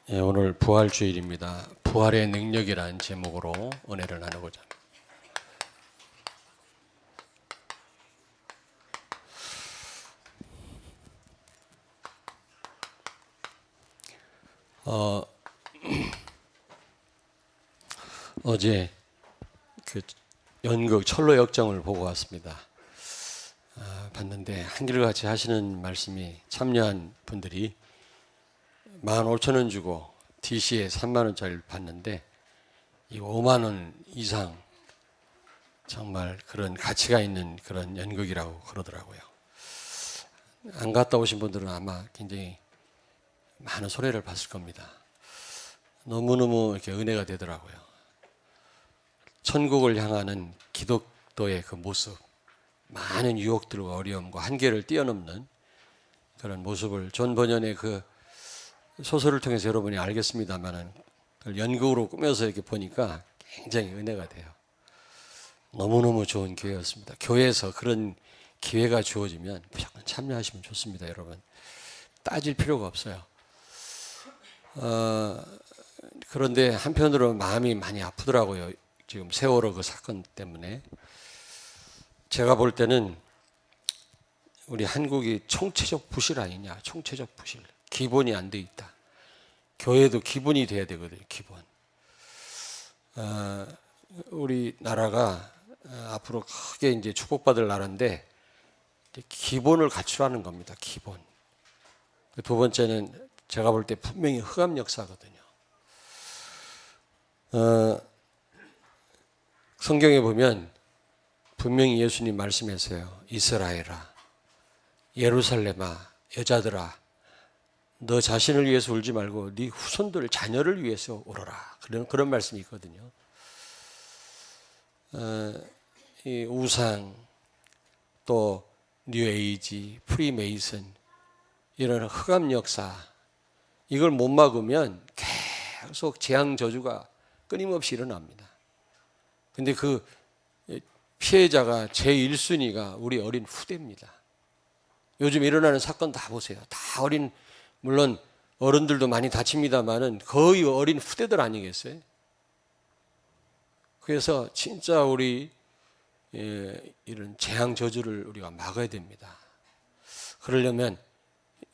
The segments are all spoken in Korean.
오늘 부활주일입니다. 부활의 능력이라는 제목으로 은혜를 나누고자 합니다. 어제 그 연극 철로 역정을 보고 왔습니다. 봤는데 한결같이 하시는 말씀이 참여한 분들이 15,000원 주고 DC에 30,000원짜리를 봤는데 이 50,000원 이상 정말 그런 가치가 있는 그런 연극이라고 그러더라고요. 안 갔다 오신 분들은 아마 굉장히 많은 손해를 봤을 겁니다. 너무너무 이렇게 은혜가 되더라고요. 천국을 향하는 기독교의 그 모습, 많은 유혹들과 어려움과 한계를 뛰어넘는 그런 모습을 존 버년의 그 소설을 통해서 여러분이 알겠습니다만은 연극으로 꾸며서 이렇게 보니까 굉장히 은혜가 돼요. 너무너무 좋은 기회였습니다. 교회에서 그런 기회가 주어지면 무조건 참여하시면 좋습니다, 여러분. 따질 필요가 없어요. 그런데 한편으로 마음이 많이 아프더라고요. 지금 세월호 그 사건 때문에. 제가 볼 때는 우리 한국이 총체적 부실 아니냐, 총체적 부실. 기본이 안 돼 있다. 교회도 기본이 돼야 되거든요. 기본. 우리 나라가 앞으로 크게 이제 축복받을 나라인데 기본을 갖추라는 겁니다. 기본. 두 번째는 제가 볼 때 분명히 흑암 역사거든요. 성경에 보면 분명히 예수님 말씀하세요. 이스라엘아, 예루살렘아, 여자들아, 너 자신을 위해서 울지 말고 네 후손들, 자녀를 위해서 울어라. 그런 말씀이 있거든요. 이 우상, 또 뉴에이지, 프리메이슨, 이런 흑암 역사, 이걸 못 막으면 계속 재앙 저주가 끊임없이 일어납니다. 근데 그 피해자가 제1순위가 우리 어린 후대입니다. 요즘 일어나는 사건 다 보세요. 다 어린, 물론 어른들도 많이 다칩니다만은 거의 어린 후대들 아니겠어요? 그래서 진짜 우리 이런 재앙 저주를 우리가 막아야 됩니다. 그러려면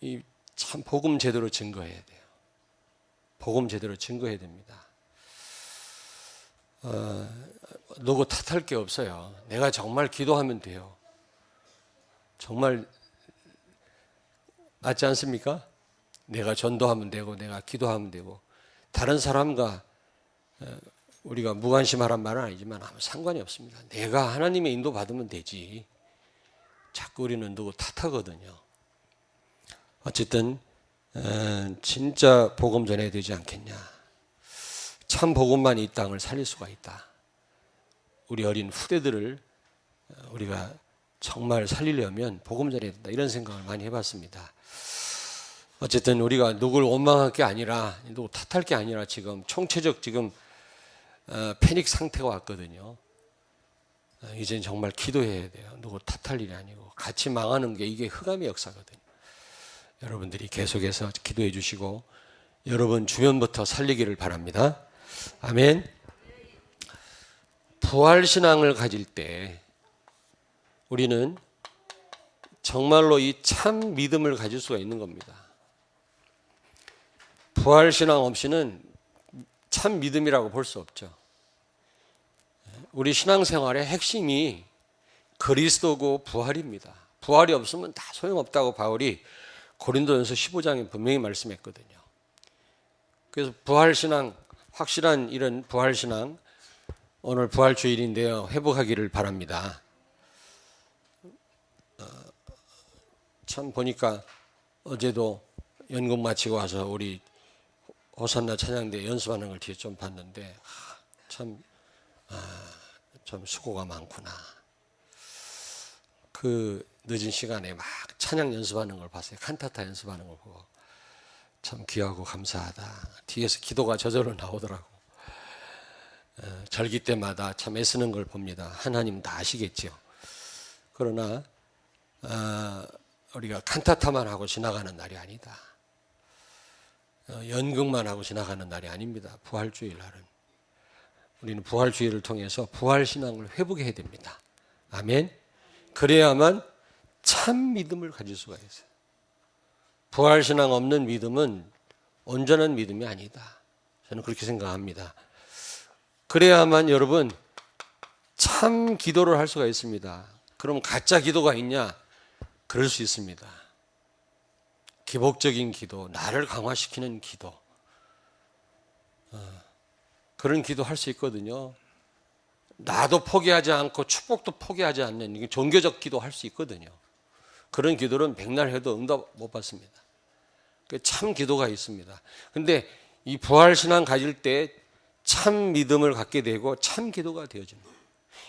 이 참 복음 제대로 증거해야 돼요. 복음 제대로 증거해야 됩니다. 누구 탓할 게 없어요. 내가 정말 기도하면 돼요. 정말 맞지 않습니까? 내가 전도하면 되고 내가 기도하면 되고 다른 사람과 우리가 무관심하란 말은 아니지만 아무 상관이 없습니다. 내가 하나님의 인도 받으면 되지. 자꾸 우리는 누구 탓하거든요. 어쨌든 진짜 복음 전해야 되지 않겠냐. 참 복음만 이 땅을 살릴 수가 있다. 우리 어린 후대들을 우리가 정말 살리려면 복음 전해야 된다. 이런 생각을 많이 해봤습니다. 어쨌든 우리가 누굴 원망할 게 아니라, 누구 탓할 게 아니라 지금 총체적 지금 패닉 상태가 왔거든요. 이제는 정말 기도해야 돼요. 누구 탓할 일이 아니고 같이 망하는 게 이게 흑암의 역사거든요. 여러분들이 계속해서 기도해 주시고 여러분 주변부터 살리기를 바랍니다. 아멘. 부활신앙을 가질 때 우리는 정말로 이 참 믿음을 가질 수가 있는 겁니다. 부활신앙 없이는 참 믿음이라고 볼 수 없죠. 우리 신앙생활의 핵심이 그리스도고 부활입니다. 부활이 없으면 다 소용없다고 바울이 고린도전서 15장에 분명히 말씀했거든요. 그래서 부활신앙, 확실한 이런 부활신앙, 오늘 부활주일인데요. 회복하기를 바랍니다. 참 보니까 어제도 연극 마치고 와서 우리 호산나 찬양대 연습하는 걸 뒤에 좀 봤는데 참 수고가 많구나. 그 늦은 시간에 막 찬양 연습하는 걸 봤어요. 칸타타 연습하는 걸 보고 참 귀하고 감사하다. 뒤에서 기도가 저절로 나오더라고. 절기 때마다 참 애쓰는 걸 봅니다. 하나님 다 아시겠죠. 그러나 우리가 칸타타만 하고 지나가는 날이 아니다. 연극만 하고 지나가는 날이 아닙니다. 부활주일 날은. 우리는 부활주의를 통해서 부활신앙을 회복해야 됩니다. 아멘. 그래야만 참 믿음을 가질 수가 있어요. 부활신앙 없는 믿음은 온전한 믿음이 아니다. 저는 그렇게 생각합니다. 그래야만 여러분 참 기도를 할 수가 있습니다. 그럼 가짜 기도가 있냐? 그럴 수 있습니다. 기복적인 기도, 나를 강화시키는 기도, 그런 기도 할 수 있거든요. 나도 포기하지 않고 축복도 포기하지 않는 종교적 기도 할 수 있거든요. 그런 기도는 백날 해도 응답 못 받습니다. 참 기도가 있습니다. 근데 이 부활신앙 가질 때 참 믿음을 갖게 되고 참 기도가 되어집니다.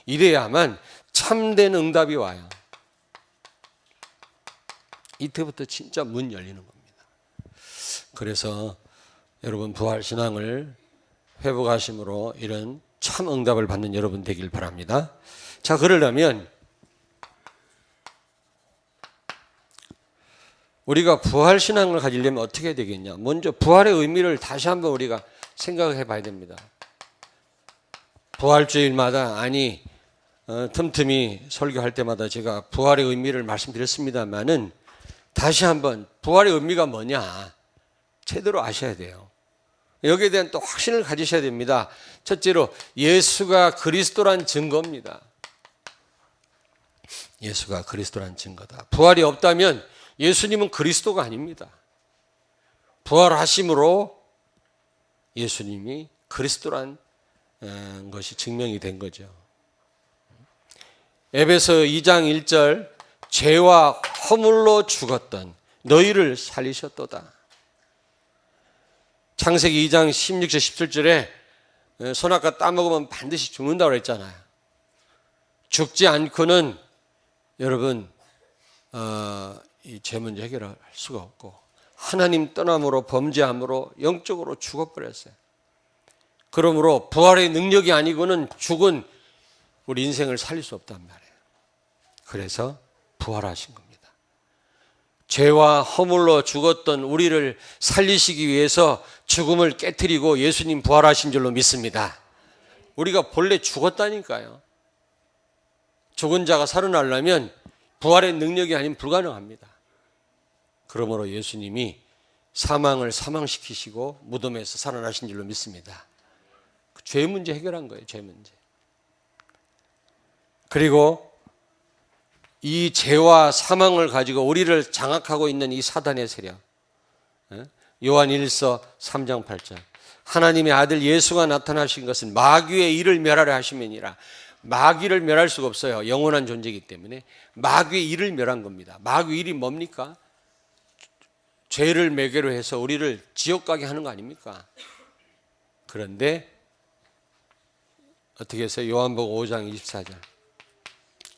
이래야만 참된 응답이 와요. 이때부터 진짜 문 열리는 겁니다. 그래서 여러분 부활신앙을 회복하심으로 이런 참 응답을 받는 여러분 되길 바랍니다. 자, 그러려면 우리가 부활신앙을 가지려면 어떻게 해야 되겠냐? 먼저 부활의 의미를 다시 한번 우리가 생각해 봐야 됩니다. 부활주일마다 틈틈이 설교할 때마다 제가 부활의 의미를 말씀드렸습니다만은 다시 한번 부활의 의미가 뭐냐 제대로 아셔야 돼요. 여기에 대한 또 확신을 가지셔야 됩니다. 첫째로 예수가 그리스도란 증거입니다. 예수가 그리스도란 증거다. 부활이 없다면 예수님은 그리스도가 아닙니다. 부활하심으로 예수님이 그리스도란 것이 증명이 된 거죠. 에베소 2장 1절 죄와 허물로 죽었던 너희를 살리셨도다. 창세기 2장 16절 17절에 선악과 따먹으면 반드시 죽는다고 그랬잖아요. 죽지 않고는 여러분 이 죄 문제 해결할 수가 없고 하나님 떠남으로 범죄함으로 영적으로 죽어버렸어요. 그러므로 부활의 능력이 아니고는 죽은 우리 인생을 살릴 수 없단 말이에요. 그래서 부활하신 겁니다. 죄와 허물로 죽었던 우리를 살리시기 위해서 죽음을 깨트리고 예수님 부활하신 줄로 믿습니다. 우리가 본래 죽었다니까요. 죽은 자가 살아나려면 부활의 능력이 아니면 불가능합니다. 그러므로 예수님이 사망을 사망시키시고 무덤에서 살아나신 줄로 믿습니다. 죄 문제 해결한 거예요. 죄 문제. 그리고 이 죄와 사망을 가지고 우리를 장악하고 있는 이 사단의 세력, 요한 1서 3장 8절 하나님의 아들 예수가 나타나신 것은 마귀의 일을 멸하려 하심이니라. 마귀를 멸할 수가 없어요. 영원한 존재이기 때문에 마귀의 일을 멸한 겁니다. 마귀의 일이 뭡니까? 죄를 매개로 해서 우리를 지옥 가게 하는 거 아닙니까? 그런데 어떻게 했어요? 요한복음 5장 24절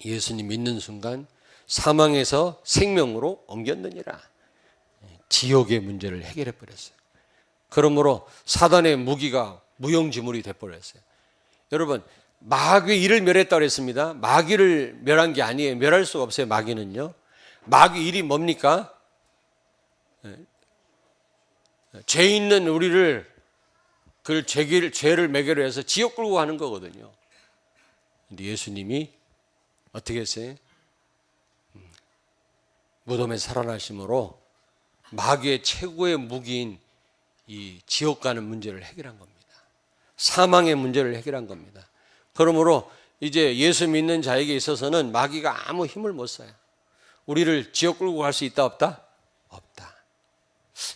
예수님 믿는 순간 사망에서 생명으로 옮겼느니라. 지옥의 문제를 해결해 버렸어요. 그러므로 사단의 무기가 무용지물이 돼버렸어요. 여러분 마귀의 일을 멸했다고 그랬습니다. 마귀를 멸한 게 아니에요. 멸할 수가 없어요. 마귀는요. 마귀 일이 뭡니까? 죄 있는 우리를 그 죄를 매개로 해서 지옥 끌고 가는 거거든요. 근데 예수님이 어떻게 했어요? 무덤에 살아나심으로 마귀의 최고의 무기인 이 지옥 가는 문제를 해결한 겁니다. 사망의 문제를 해결한 겁니다. 그러므로 이제 예수 믿는 자에게 있어서는 마귀가 아무 힘을 못 써요. 우리를 지옥 끌고 갈 수 있다 없다? 없다.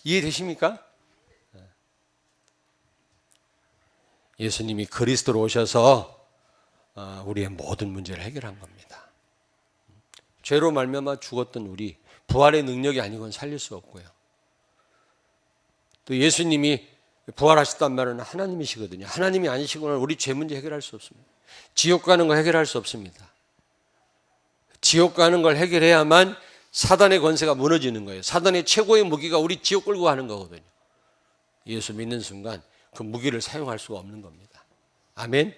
이해되십니까? 예수님이 그리스도로 오셔서 우리의 모든 문제를 해결한 겁니다. 죄로 말미암아 죽었던 우리 부활의 능력이 아니고는 살릴 수 없고요. 또 예수님이 부활하셨단 말은 하나님이시거든요. 하나님이 아니시고는 우리 죄 문제 해결할 수 없습니다. 지옥 가는 거 해결할 수 없습니다. 지옥 가는 걸 해결해야만 사단의 권세가 무너지는 거예요. 사단의 최고의 무기가 우리 지옥 끌고 가는 거거든요. 예수 믿는 순간 그 무기를 사용할 수가 없는 겁니다. 아멘.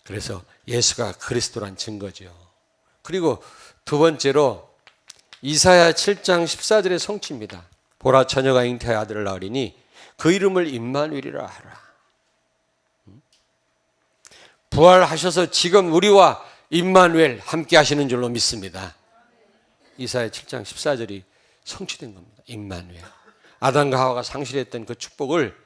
그래서 예수가 그리스도란 증거죠. 그리고 두 번째로 이사야 7장 14절의 성취입니다. 보라 처녀가 잉태하여 아들을 낳으리니 그 이름을 임마누엘이라 하라. 부활하셔서 지금 우리와 임마누엘 함께 하시는 줄로 믿습니다. 이사야 7장 14절이 성취된 겁니다. 임마누엘. 아담과 하와가 상실했던 그 축복을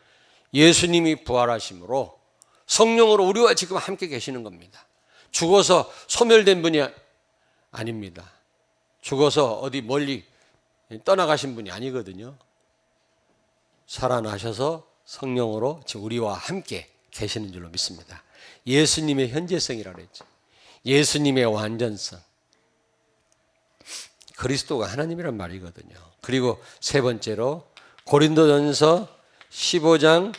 예수님이 부활하심으로 성령으로 우리와 지금 함께 계시는 겁니다. 죽어서 소멸된 분이 아닙니다. 죽어서 어디 멀리 떠나가신 분이 아니거든요. 살아나셔서 성령으로 지금 우리와 함께 계시는 줄로 믿습니다. 예수님의 현재성이라고 했죠. 예수님의 완전성. 그리스도가 하나님이란 말이거든요. 그리고 세 번째로 고린도전서 15장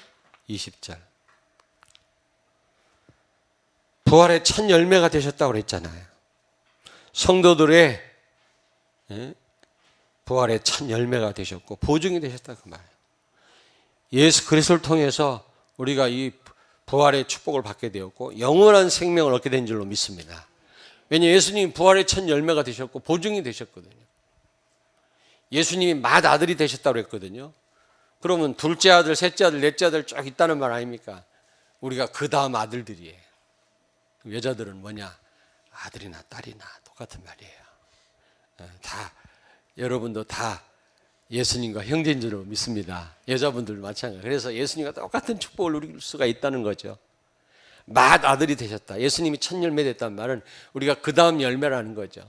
20절. 부활의 첫 열매가 되셨다고 그랬잖아요. 성도들의 부활의 첫 열매가 되셨고 보증이 되셨다 그 말이에요. 예수 그리스도를 통해서 우리가 이 부활의 축복을 받게 되었고 영원한 생명을 얻게 된 줄로 믿습니다. 왜냐하면 예수님이 부활의 첫 열매가 되셨고 보증이 되셨거든요. 예수님이 맏아들이 되셨다고 했거든요. 그러면 둘째 아들, 셋째 아들, 넷째 아들 쫙 있다는 말 아닙니까? 우리가 그 다음 아들들이에요. 여자들은 뭐냐? 아들이나 딸이나 똑같은 말이에요. 다 여러분도 다 예수님과 형제인 줄로 믿습니다. 여자분들도 마찬가지. 그래서 예수님과 똑같은 축복을 누릴 수가 있다는 거죠. 맏아들이 되셨다. 예수님이 첫 열매 됐다는 말은 우리가 그 다음 열매라는 거죠.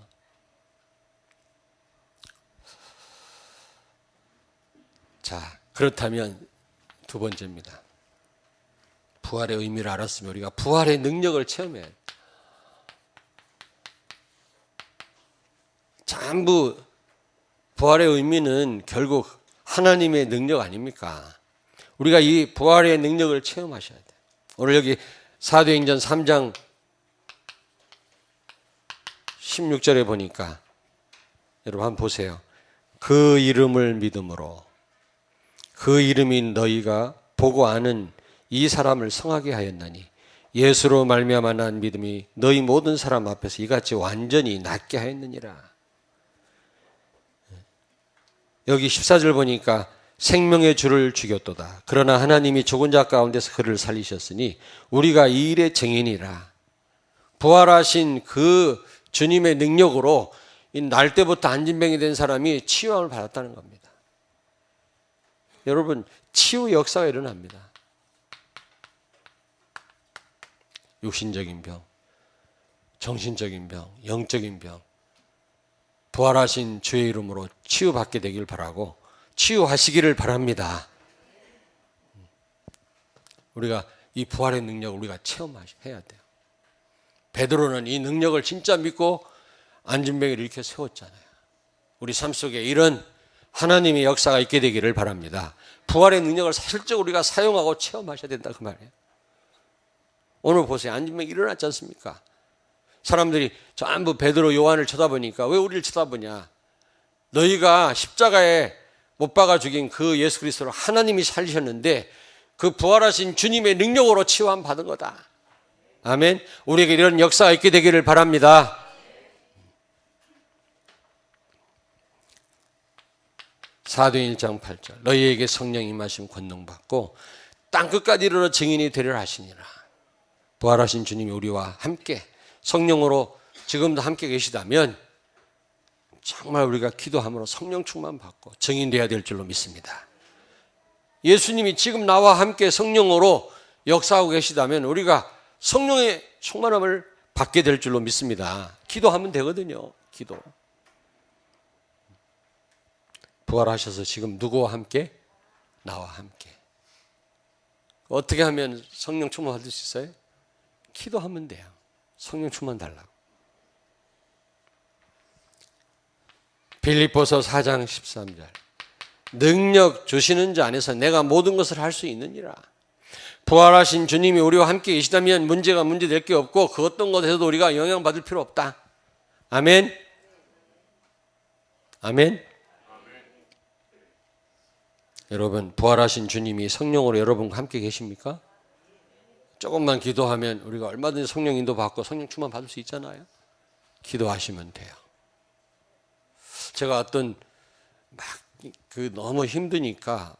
자, 그렇다면 두 번째입니다. 부활의 의미를 알았으면 우리가 부활의 능력을 체험해야 돼요. 전부 부활의 의미는 결국 하나님의 능력 아닙니까? 우리가 이 부활의 능력을 체험하셔야 돼요. 오늘 여기 사도행전 3장 16절에 보니까 여러분 한번 보세요. 그 이름을 믿음으로 그 이름이 너희가 보고 아는 이 사람을 성하게 하였나니 예수로 말미암아 난 믿음이 너희 모든 사람 앞에서 이같이 완전히 낫게 하였느니라. 여기 14절 보니까 생명의 주를 죽였도다. 그러나 하나님이 죽은 자 가운데서 그를 살리셨으니 우리가 이 일의 증인이라. 부활하신 그 주님의 능력으로 날 때부터 안진병이 된 사람이 치유함을 받았다는 겁니다. 여러분, 치유 역사가 일어납니다. 육신적인 병, 정신적인 병, 영적인 병, 부활하신 주의 이름으로 치유받게 되길 바라고 치유하시기를 바랍니다. 우리가 이 부활의 능력을 우리가 체험해야 돼요. 베드로는 이 능력을 진짜 믿고 안진병이를 이렇게 세웠잖아요. 우리 삶 속에 이런 하나님의 역사가 있게 되기를 바랍니다. 부활의 능력을 사실적으로 우리가 사용하고 체험하셔야 된다 그 말이에요. 오늘 보세요. 안진병이 일어났지 않습니까? 사람들이 전부 베드로 요한을 쳐다보니까 왜 우리를 쳐다보냐? 너희가 십자가에 못 박아 죽인 그 예수 그리스도를 하나님이 살리셨는데 그 부활하신 주님의 능력으로 치유함 받은 거다. 아멘. 우리에게 이런 역사가 있게 되기를 바랍니다. 사도행 1장 8절 너희에게 성령 임하심 권능 받고 땅끝까지 이르러 증인이 되리라 하시니라. 부활하신 주님이 우리와 함께 성령으로 지금도 함께 계시다면 정말 우리가 기도함으로 성령 충만 받고 증인되어야 될 줄로 믿습니다. 예수님이 지금 나와 함께 성령으로 역사하고 계시다면 우리가 성령의 충만함을 받게 될 줄로 믿습니다. 기도하면 되거든요. 기도. 부활하셔서 지금 누구와 함께? 나와 함께. 어떻게 하면 성령 충만 받을 수 있어요? 기도하면 돼요. 성령 충만 달라고. 빌립보서 4장 13절 능력 주시는 자 안에서 내가 모든 것을 할 수 있느니라. 부활하신 주님이 우리와 함께 계시다면 문제가 문제될 게 없고 그 어떤 것에서도 우리가 영향받을 필요 없다. 아멘. 아멘. 여러분 부활하신 주님이 성령으로 여러분과 함께 계십니까? 조금만 기도하면 우리가 얼마든지 성령 인도 받고 성령 충만 받을 수 있잖아요. 기도하시면 돼요. 제가 어떤 막 그 너무 힘드니까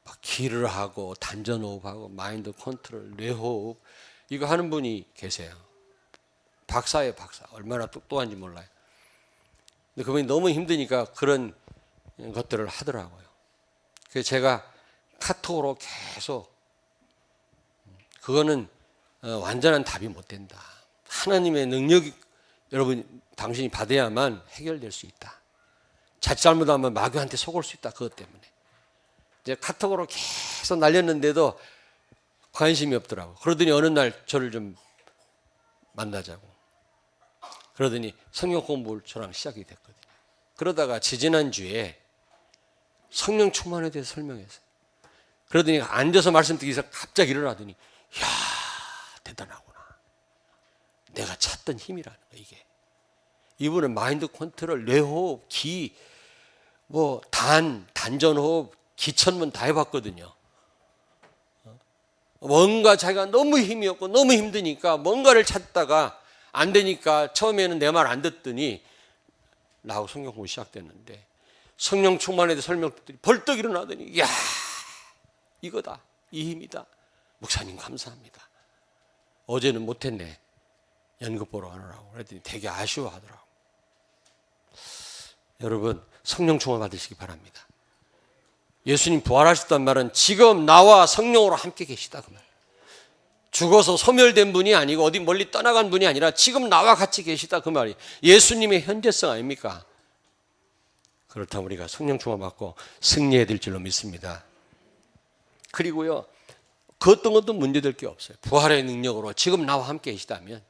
막 기를 하고 단전호흡하고 마인드 컨트롤, 뇌호흡 이거 하는 분이 계세요. 박사예요, 박사. 얼마나 똑똑한지 몰라요. 근데 그분이 너무 힘드니까 그런 것들을 하더라고요. 그래서 제가 카톡으로 계속 그거는 완전한 답이 못 된다. 하나님의 능력이 여러분 당신이 받아야만 해결될 수 있다. 자칫 잘못하면 마귀한테 속을 수 있다. 그것 때문에 이제 카톡으로 계속 날렸는데도 관심이 없더라고. 그러더니 어느 날 저를 좀 만나자고. 그러더니 성경 공부를 저랑 시작이 됐거든요. 그러다가 지지난주에 성령 충만에 대해서 설명했어요. 그러더니 앉아서 말씀 듣기 위해서 갑자기 일어나더니 이야 대단하구나. 내가 찾던 힘이라는 거 이게. 이분은 마인드 컨트롤, 뇌호흡, 기, 단전호흡, 기천문 다 해봤거든요. 뭔가 자기가 너무 힘이 없고 너무 힘드니까 뭔가를 찾다가 안 되니까 처음에는 내 말 안 듣더니 나하고 성경 공부 시작됐는데 성령 충만에 대해 설명 듣더니 벌떡 일어나더니 이야 이거다. 이 힘이다. 목사님 감사합니다. 어제는 못했네. 연극 보러 가느라고. 그랬더니 되게 아쉬워하더라고. 여러분 성령 충만 받으시기 바랍니다. 예수님 부활하셨단 말은 지금 나와 성령으로 함께 계시다 그 말. 죽어서 소멸된 분이 아니고 어디 멀리 떠나간 분이 아니라 지금 나와 같이 계시다 그 말이 예수님의 현재성 아닙니까? 그렇다면 우리가 성령 충만 받고 승리해야 될 줄로 믿습니다. 그리고요 그 어떤 것도 문제될 게 없어요. 부활의 능력으로 지금 나와 함께 계시다면.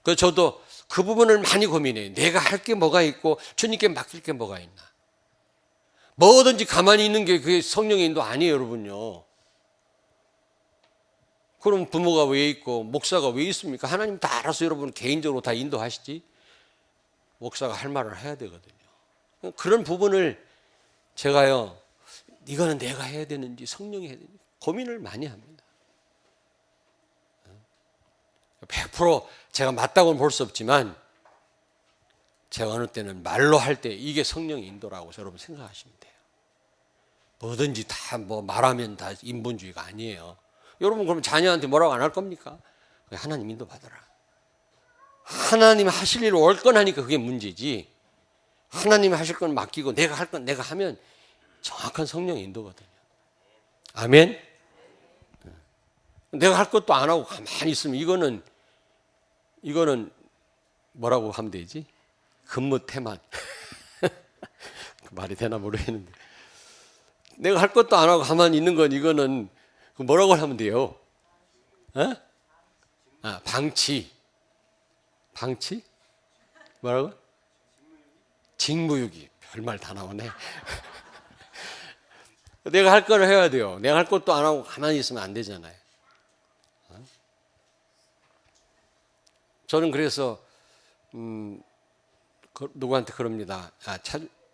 그래서 저도 그 부분을 많이 고민해요. 내가 할 게 뭐가 있고 주님께 맡길 게 뭐가 있나. 뭐든지 가만히 있는 게 그게 성령의 인도 아니에요 여러분요. 그럼 부모가 왜 있고 목사가 왜 있습니까? 하나님 다 알아서 여러분 개인적으로 다 인도하시지. 목사가 할 말을 해야 되거든요. 그런 부분을 제가요 이거는 내가 해야 되는지 성령이 해야 되는지 고민을 많이 합니다. 100% 제가 맞다고는 볼 수 없지만 제가 어느 때는 말로 할 때 이게 성령의 인도라고 여러분 생각하시면 돼요. 뭐든지 다 말하면 다 인본주의가 아니에요. 여러분 그럼 자녀한테 뭐라고 안 할 겁니까? 하나님 인도 받아라. 하나님 하실 일을 월권하니까 그게 문제지. 하나님이 하실 건 맡기고 내가 할 건 내가 하면 정확한 성령의 인도거든요. 아멘. 내가 할 것도 안 하고 가만히 있으면 이거는 뭐라고 하면 되지? 근무태만. 그 말이 되나 모르겠는데. 내가 할 것도 안 하고 가만히 있는 건 이거는 뭐라고 하면 돼요? 방치. 방치? 뭐라고? 직무유기. 별말 다 나오네. 내가 할 걸 해야 돼요. 내가 할 것도 안 하고 가만히 있으면 안 되잖아요. 저는 그래서 누구한테 그럽니다.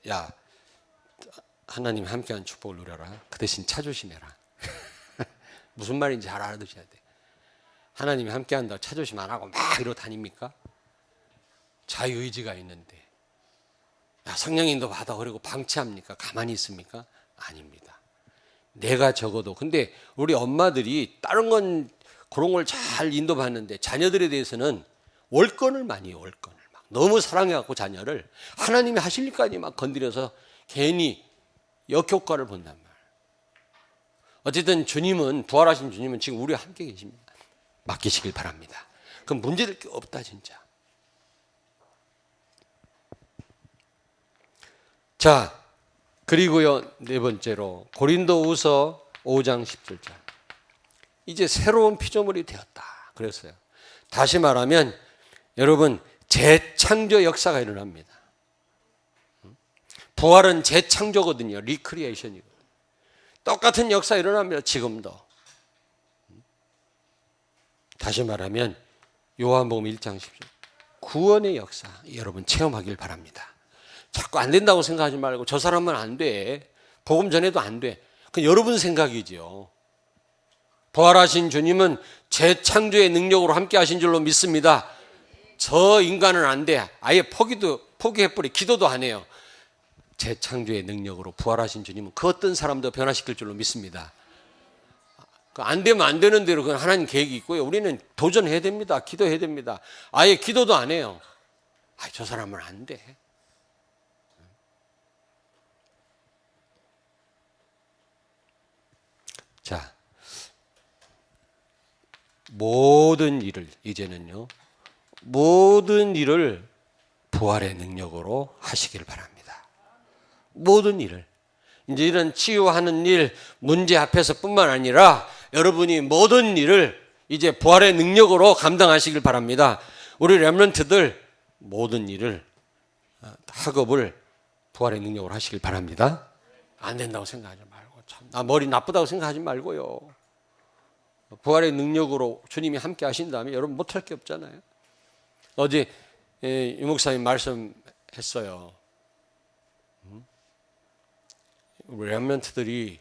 야, 하나님 함께한 축복을 누려라. 그 대신 차 조심해라. 무슨 말인지 잘 알아두셔야 돼. 하나님이 함께한다고 차 조심 안 하고 막 이러고 다닙니까? 자유의지가 있는데 성령인도 받아 그리고 방치합니까? 가만히 있습니까? 아닙니다. 내가 적어도 근데 우리 엄마들이 다른 건 그런 걸 잘 인도받는데 자녀들에 대해서는 월권을 많이 해요. 월권을 막 너무 사랑해갖고 자녀를 하나님이 하실 일까지 막 건드려서 괜히 역효과를 본단 말이에요. 어쨌든 주님은 부활하신 주님은 지금 우리와 함께 계십니다. 맡기시길 바랍니다. 그럼 문제될 게 없다 진짜. 자 그리고요 네 번째로 고린도후서 5장 17절 이제 새로운 피조물이 되었다 그랬어요. 다시 말하면 여러분 재창조 역사가 일어납니다. 부활은 재창조거든요. 리크리에이션이거든요. 똑같은 역사 일어납니다. 지금도. 다시 말하면 요한복음 1장 10절 구원의 역사 여러분 체험하길 바랍니다. 자꾸 안 된다고 생각하지 말고 저 사람은 안 돼. 복음 전해도 안 돼. 그건 여러분 생각이죠. 부활하신 주님은 재창조의 능력으로 함께 하신 줄로 믿습니다. 저 인간은 안 돼. 아예 포기해버리 기도도 안 해요. 재창조의 능력으로 부활하신 주님은 그 어떤 사람도 변화시킬 줄로 믿습니다. 안 되면 안 되는 대로 그건 하나님 계획이 있고요. 우리는 도전해야 됩니다. 기도해야 됩니다. 아예 기도도 안 해요. 저 사람은 안 돼. 자, 모든 일을 이제는요. 모든 일을 부활의 능력으로 하시길 바랍니다. 모든 일을. 이제 이런 치유하는 일, 문제 앞에서 뿐만 아니라 여러분이 모든 일을 이제 부활의 능력으로 감당하시길 바랍니다. 우리 렘넌트들 모든 일을, 학업을 부활의 능력으로 하시길 바랍니다. 안 된다고 생각하지 말고, 참, 나 머리 나쁘다고 생각하지 말고요. 부활의 능력으로 주님이 함께 하신다면 여러분 못할 게 없잖아요. 어제 유 목사님 말씀했어요. 우리 렘넌트들이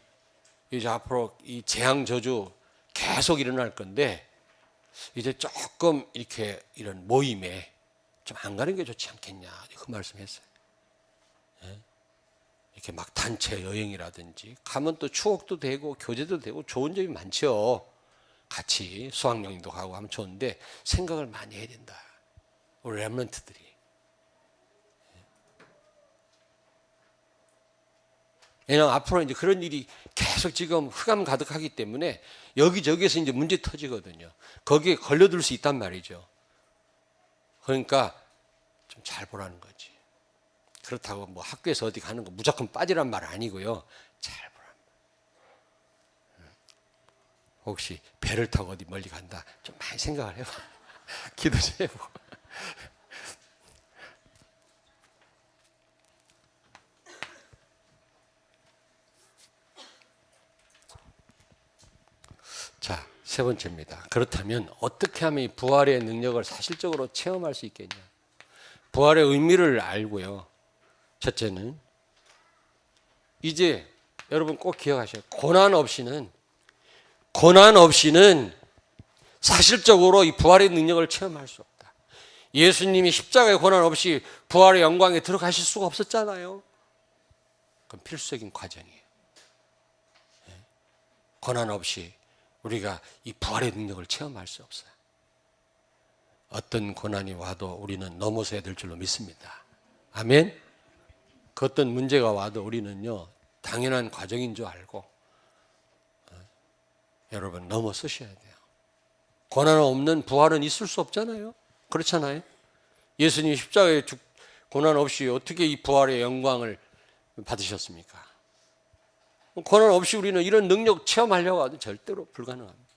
이제 앞으로 이 재앙 저주 계속 일어날 건데 이제 조금 이렇게 이런 모임에 좀 안 가는 게 좋지 않겠냐 그 말씀했어요. 이렇게 막 단체 여행이라든지 가면 또 추억도 되고 교제도 되고 좋은 점이 많죠. 같이 수학여행도 가고 하면 좋은데 생각을 많이 해야 된다. 우리 렘넌트들이. 왜냐하면 앞으로 이제 그런 일이 계속 지금 흑암 가득하기 때문에 여기저기에서 이제 문제 터지거든요. 거기에 걸려들 수 있단 말이죠. 그러니까 좀 잘 보라는 거지. 그렇다고 뭐 학교에서 어디 가는 거 무조건 빠지란 말 아니고요. 잘 보라는 거예요. 혹시 배를 타고 어디 멀리 간다. 좀 많이 생각을 해봐. 기도 좀 해보고. 자, 세 번째입니다. 그렇다면 어떻게 하면 이 부활의 능력을 사실적으로 체험할 수 있겠냐? 부활의 의미를 알고요. 첫째는 이제 여러분 꼭 기억하셔야 돼요. 고난 없이는 사실적으로 이 부활의 능력을 체험할 수 없다. 예수님이 십자가의 고난 없이 부활의 영광에 들어가실 수가 없었잖아요. 그건 필수적인 과정이에요. 고난 없이 우리가 이 부활의 능력을 체험할 수 없어요. 어떤 고난이 와도 우리는 넘어서야 될 줄로 믿습니다. 아멘. 그 어떤 문제가 와도 우리는요 당연한 과정인 줄 알고 여러분 넘어서셔야 돼요. 고난 없는 부활은 있을 수 없잖아요. 그렇잖아요. 예수님 십자가에 고난 없이 어떻게 이 부활의 영광을 받으셨습니까? 고난 없이 우리는 이런 능력 체험하려고 하도 절대로 불가능합니다.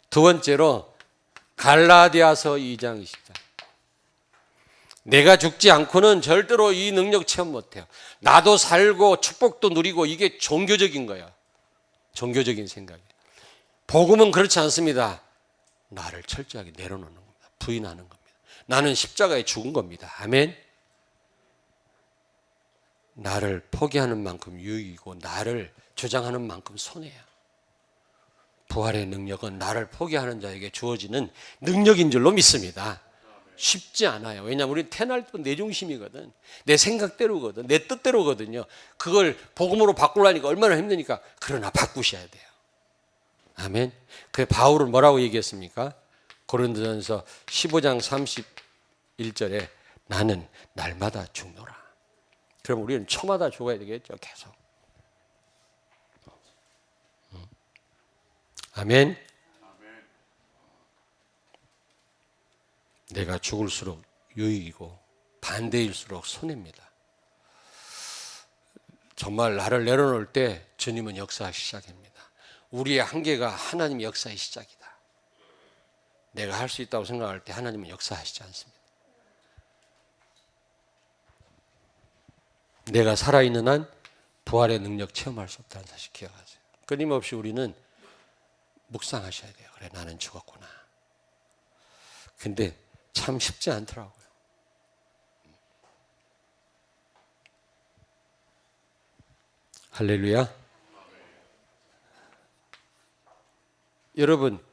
두 번째로 갈라디아서 2장 20절. 내가 죽지 않고는 절대로 이 능력 체험 못해요. 나도 살고 축복도 누리고 이게 종교적인 거예요. 종교적인 생각이에요. 복음은 그렇지 않습니다. 나를 철저하게 내려놓는 겁니다. 부인하는 겁니다. 나는 십자가에 죽은 겁니다. 아멘. 나를 포기하는 만큼 유익이고 나를 주장하는 만큼 손해야. 부활의 능력은 나를 포기하는 자에게 주어지는 능력인 줄로 믿습니다. 쉽지 않아요. 왜냐하면 우리는 태어날 때 내 중심이거든. 내 생각대로거든. 내 뜻대로거든요. 그걸 복음으로 바꾸려니까 얼마나 힘드니까. 그러나 바꾸셔야 돼요. 아멘. 그 바울은 뭐라고 얘기했습니까? 고린도전서 15장 31절에 나는 날마다 죽노라. 그럼 우리는 초마다 죽어야 되겠죠. 계속. 아멘. 내가 죽을수록 유익이고 반대일수록 손해입니다. 정말 나를 내려놓을 때 주님은 역사하기 시작합니다. 우리의 한계가 하나님의 역사의 시작이다. 내가 할 수 있다고 생각할 때 하나님은 역사하시지 않습니다. 내가 살아있는 한 부활의 능력 체험할 수 없다는 사실 기억하세요. 끊임없이 우리는 묵상하셔야 돼요. 그래, 나는 죽었구나. 근데 참 쉽지 않더라고요. 할렐루야. 여러분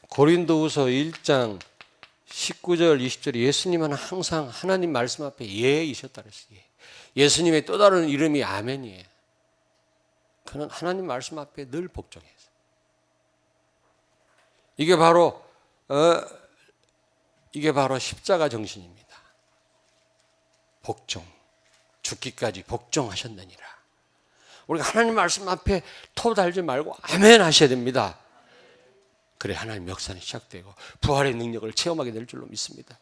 고린도후서 1장 19절, 20절에 예수님은 항상 하나님 말씀 앞에 예이셨다 그랬어요. 예수님의 또 다른 이름이 아멘이에요. 그는 하나님 말씀 앞에 늘 복종했어요. 이게 바로 십자가 정신입니다. 복종, 죽기까지 복종하셨느니라. 우리가 하나님 말씀 앞에 토 달지 말고 아멘 하셔야 됩니다. 그래 하나님 역사는 시작되고 부활의 능력을 체험하게 될 줄로 믿습니다.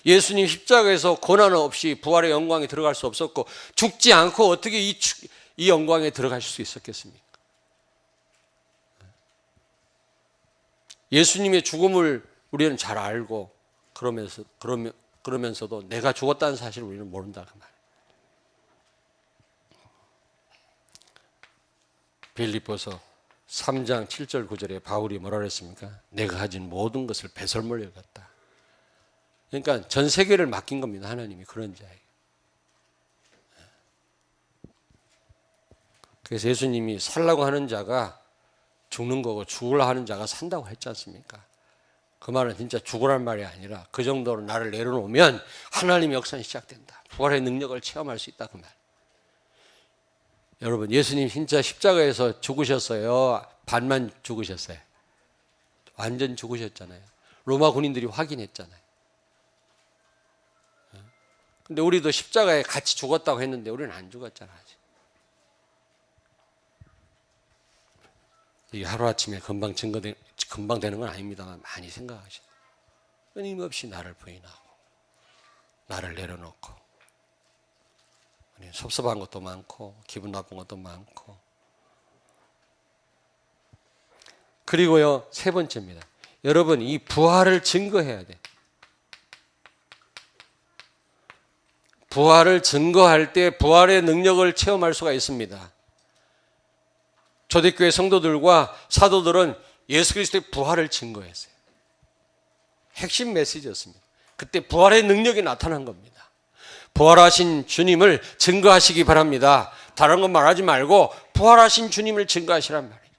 예수님 십자가에서 고난 없이 부활의 영광에 들어갈 수 없었고 죽지 않고 어떻게 이 영광에 들어가실 수 있었겠습니까? 예수님의 죽음을 우리는 잘 알고 그러면서도 내가 죽었다는 사실을 우리는 모른다 그 말. 빌립보서 3장 7절 9절에 바울이 뭐라 그랬습니까? 내가 가진 모든 것을 배설물로 여겼다. 그러니까 전 세계를 맡긴 겁니다. 하나님이 그런 자예요. 그래서 예수님이 살라고 하는 자가 죽는 거고 죽으려 하는 자가 산다고 했지 않습니까? 그 말은 진짜 죽으란 말이 아니라 그 정도로 나를 내려놓으면 하나님의 역사는 시작된다. 부활의 능력을 체험할 수 있다 그 말. 여러분 예수님 진짜 십자가에서 죽으셨어요? 반만 죽으셨어요? 완전 죽으셨잖아요. 로마 군인들이 확인했잖아요. 근데 우리도 십자가에 같이 죽었다고 했는데 우리는 안 죽었잖아 아직. 이게 하루아침에 금방 되는 건 아닙니다만 많이 생각하셔야 돼요. 끊임없이 나를 부인하고 나를 내려놓고 섭섭한 것도 많고 기분 나쁜 것도 많고 그리고요 세 번째입니다. 여러분 이 부활을 증거해야 돼. 부활을 증거할 때 부활의 능력을 체험할 수가 있습니다. 초대교회 성도들과 사도들은 예수 그리스도의 부활을 증거했어요. 핵심 메시지였습니다. 그때 부활의 능력이 나타난 겁니다. 부활하신 주님을 증거하시기 바랍니다. 다른 건 말하지 말고 부활하신 주님을 증거하시란 말이에요.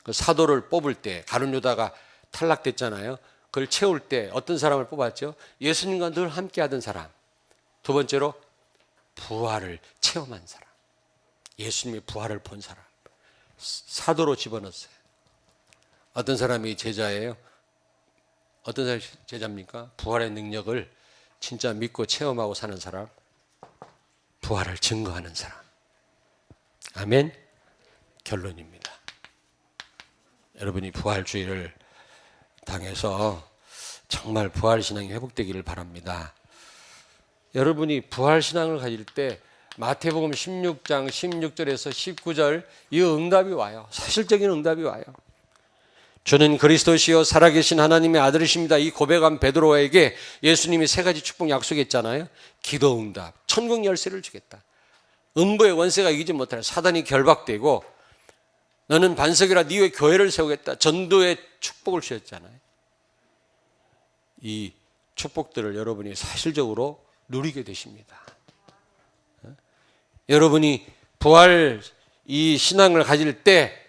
그 사도를 뽑을 때 가룟 유다가 탈락됐잖아요. 그걸 채울 때 어떤 사람을 뽑았죠? 예수님과 늘 함께하던 사람. 두 번째로 부활을 체험한 사람. 예수님의 부활을 본 사람. 사도로 집어넣었어요. 어떤 사람이 제자예요? 어떤 사람이 제자입니까? 부활의 능력을 진짜 믿고 체험하고 사는 사람. 부활을 증거하는 사람. 아멘. 결론입니다. 여러분이 부활주의를 당해서 정말 부활신앙이 회복되기를 바랍니다. 여러분이 부활신앙을 가질 때 마태복음 16장 16절에서 19절 이 응답이 와요. 사실적인 응답이 와요. 주는 그리스도시요 살아계신 하나님의 아들이십니다. 이 고백한 베드로에게 예수님이 세 가지 축복 약속했잖아요. 기도 응답, 천국 열쇠를 주겠다. 음부의 원세가 이기지 못하라. 사단이 결박되고 너는 반석이라 네 위에 교회를 세우겠다. 전도의 축복을 주셨잖아요. 이 축복들을 여러분이 사실적으로 누리게 되십니다. 여러분이 부활 이 신앙을 가질 때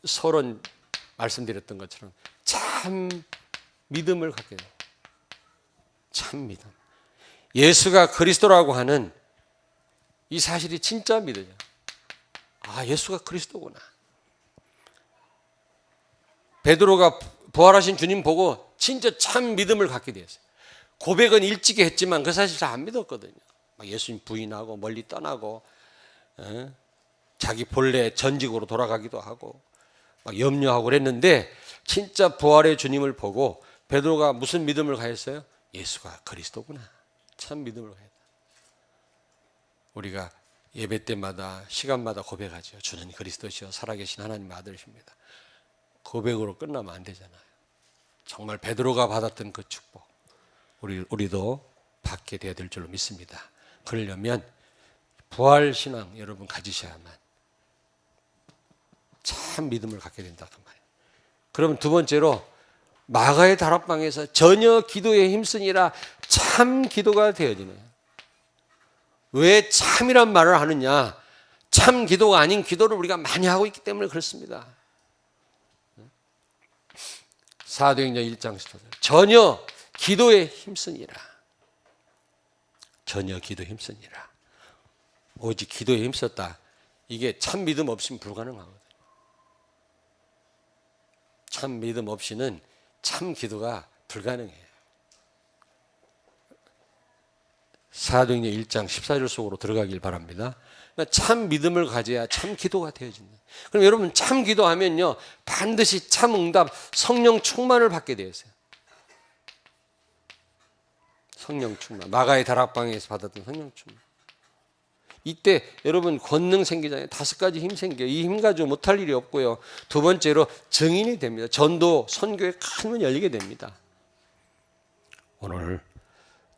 서론 말씀드렸던 것처럼 참 믿음을 갖게 돼요. 참 믿음. 예수가 그리스도라고 하는 이 사실이 진짜 믿어져요. 아, 예수가 그리스도구나. 베드로가 부활하신 주님 보고 진짜 참 믿음을 갖게 되었어요. 고백은 일찍이 했지만 그 사실 잘 안 믿었거든요. 막 예수님 부인하고 멀리 떠나고 자기 본래 전직으로 돌아가기도 하고 막 염려하고 그랬는데 진짜 부활의 주님을 보고 베드로가 무슨 믿음을 가졌어요? 예수가 그리스도구나. 참 믿음을 가졌다. 우리가 예배 때마다 시간마다 고백하죠. 주는 그리스도시요 살아계신 하나님의 아들이십니다. 고백으로 끝나면 안 되잖아요. 정말 베드로가 받았던 그 축복 우리도 받게 되어야 될 줄로 믿습니다. 그러려면 부활신앙 여러분 가지셔야만 참 믿음을 갖게 된다 그 말이에요. 그러면 두 번째로 마가의 다락방에서 전혀 기도에 힘쓰니라 참 기도가 되어지네요. 왜 참이란 말을 하느냐? 참 기도가 아닌 기도를 우리가 많이 하고 있기 때문에 그렇습니다. 사도행전 1장 14절. 전혀 기도에 힘쓰니라. 전혀 기도에 힘쓰니라. 오직 기도에 힘썼다. 이게 참 믿음 없이는 불가능하거든요. 참 믿음 없이는 참 기도가 불가능해요. 사도행전 1장 14절 속으로 들어가길 바랍니다. 그러니까 참 믿음을 가져야 참 기도가 되어진다. 그럼 여러분 참 기도하면요 반드시 참 응답, 성령 충만을 받게 되어 있어요. 성령 충만. 마가의 다락방에서 받았던 성령 충만. 이때 여러분 권능 생기잖아요. 5가지 힘 생겨요. 이 힘 가지고 못할 일이 없고요. 두 번째로 증인이 됩니다. 전도, 선교의 큰 문 열리게 됩니다. 오늘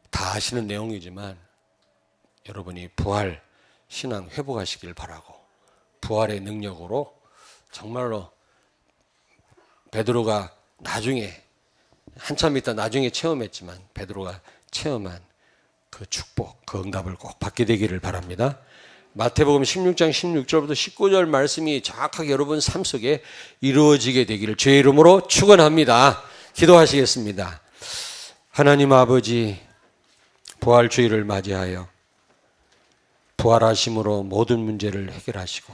다 아시는 내용이지만 여러분이 부활 신앙 회복하시길 바라고, 부활의 능력으로 정말로 베드로가 나중에 한참 있다 나중에 체험했지만 베드로가 체험한 그 축복, 그 응답을 꼭 받게 되기를 바랍니다. 마태복음 16장 16절부터 19절 말씀이 정확하게 여러분 삶 속에 이루어지게 되기를 주의 이름으로 축원합니다. 기도하시겠습니다. 하나님 아버지, 부활주의를 맞이하여 부활하심으로 모든 문제를 해결하시고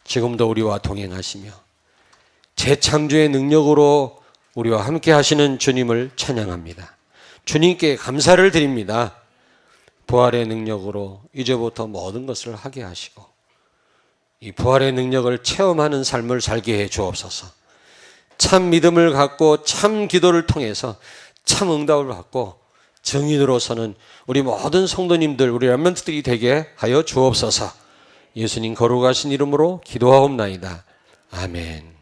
지금도 우리와 동행하시며 재창조의 능력으로 우리와 함께 하시는 주님을 찬양합니다. 주님께 감사를 드립니다. 부활의 능력으로 이제부터 모든 것을 하게 하시고 이 부활의 능력을 체험하는 삶을 살게 해 주옵소서. 참 믿음을 갖고 참 기도를 통해서 참 응답을 받고 정인으로서는 우리 모든 성도님들, 우리 렘넌트들이 되게 하여 주옵소서. 예수님 거룩하신 이름으로 기도하옵나이다. 아멘.